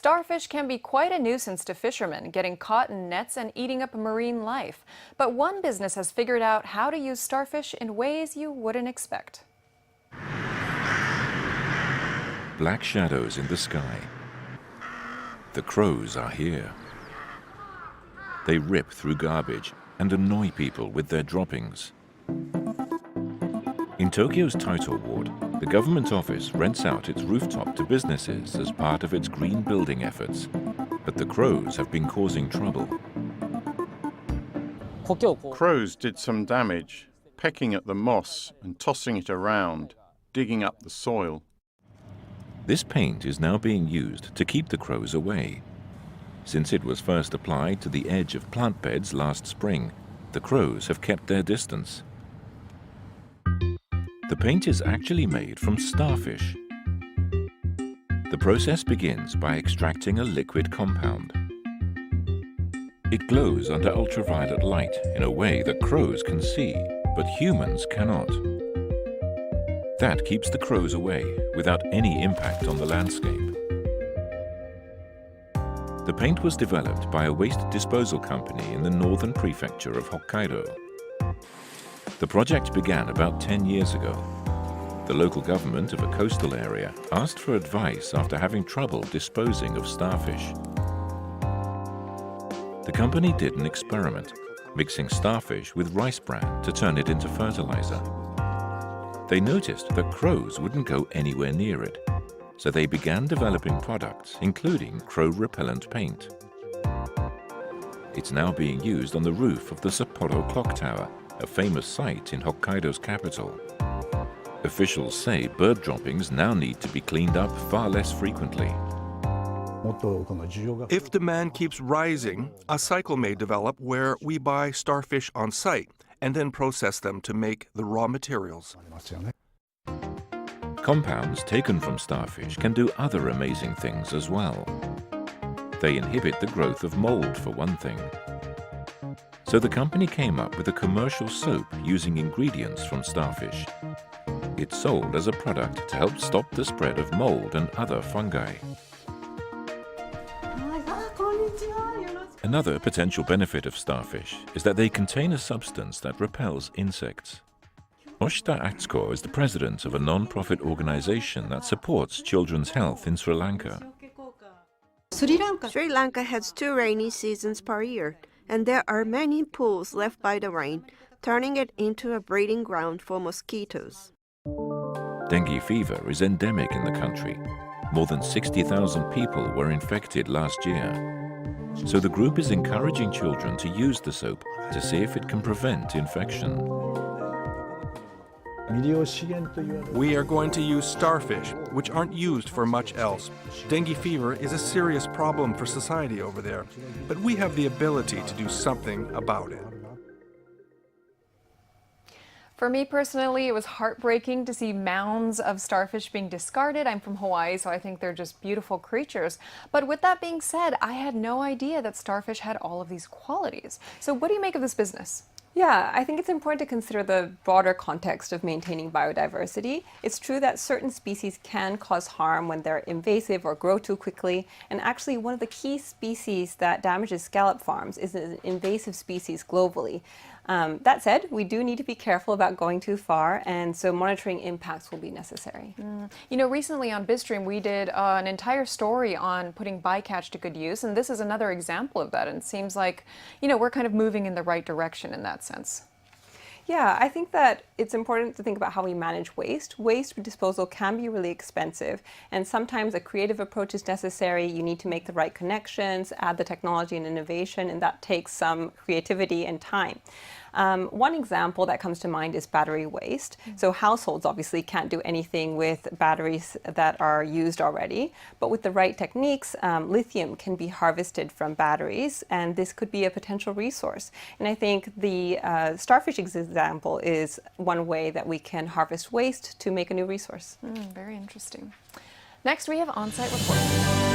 Starfish can be quite a nuisance to fishermen, getting caught in nets and eating up marine life. But one business has figured out how to use starfish in ways you wouldn't expect. Black shadows in the sky. The crows are here. They rip through garbage and annoy people with their droppings. In Tokyo's Taito Ward, the government office rents out its rooftop to businesses as part of its green building efforts. But the crows have been causing trouble. Crows did some damage, pecking at the moss and tossing it around, digging up the soil. This paint is now being used to keep the crows away. Since it was first applied to the edge of plant beds last spring, the crows have kept their distance. The paint is actually made from starfish. The process begins by extracting a liquid compound. It glows under ultraviolet light in a way that crows can see, but humans cannot. That keeps the crows away without any impact on the landscape. The paint was developed by a waste disposal company in the northern prefecture of Hokkaido. The project began about 10 years ago. The local government of a coastal area asked for advice after having trouble disposing of starfish. The company did an experiment, mixing starfish with rice bran to turn it into fertilizer. They noticed that crows wouldn't go anywhere near it, so they began developing products, including crow repellent paint. It's now being used on the roof of the Sapporo Clock Tower, a famous site in Hokkaido's capital. Officials say bird droppings now need to be cleaned up far less frequently. If demand keeps rising, a cycle may develop where we buy starfish on site and then process them to make the raw materials. Compounds taken from starfish can do other amazing things as well. They inhibit the growth of mold, for one thing. So the company came up with a commercial soap using ingredients from starfish. It's sold as a product to help stop the spread of mold and other fungi. Another potential benefit of starfish is that they contain a substance that repels insects. Oshita Atsuko is the president of a non-profit organization that supports children's health in Sri Lanka. Sri Lanka has 2 rainy seasons per year, and there are many pools left by the rain, turning it into a breeding ground for mosquitoes. Dengue fever is endemic in the country. More than 60,000 people were infected last year. So the group is encouraging children to use the soap to see if it can prevent infection. We are going to use starfish, which aren't used for much else. Dengue fever is a serious problem for society over there, but we have the ability to do something about it. For me personally, it was heartbreaking to see mounds of starfish being discarded. I'm from Hawaii, so I think they're just beautiful creatures. But with that being said, I had no idea that starfish had all of these qualities. So what do you make of this business? Yeah, I think it's important to consider the broader context of maintaining biodiversity. It's true that certain species can cause harm when they're invasive or grow too quickly. And actually, one of the key species that damages scallop farms is an invasive species globally. That said, we do need to be careful about going too far, and so monitoring impacts will be necessary. You know, recently on BizStream, we did an entire story on putting bycatch to good use, and this is another example of that. And it seems like, you know, we're kind of moving in the right direction in that sense. Yeah, I think that it's important to think about how we manage waste. Waste disposal can be really expensive, and sometimes a creative approach is necessary. You need to make the right connections, add the technology and innovation, and that takes some creativity and time. One example that comes to mind is battery waste. So households obviously can't do anything with batteries that are used already, but with the right techniques, lithium can be harvested from batteries, and this could be a potential resource. And I think the starfish example is one way that we can harvest waste to make a new resource. Very interesting. Next, we have on-site reporting.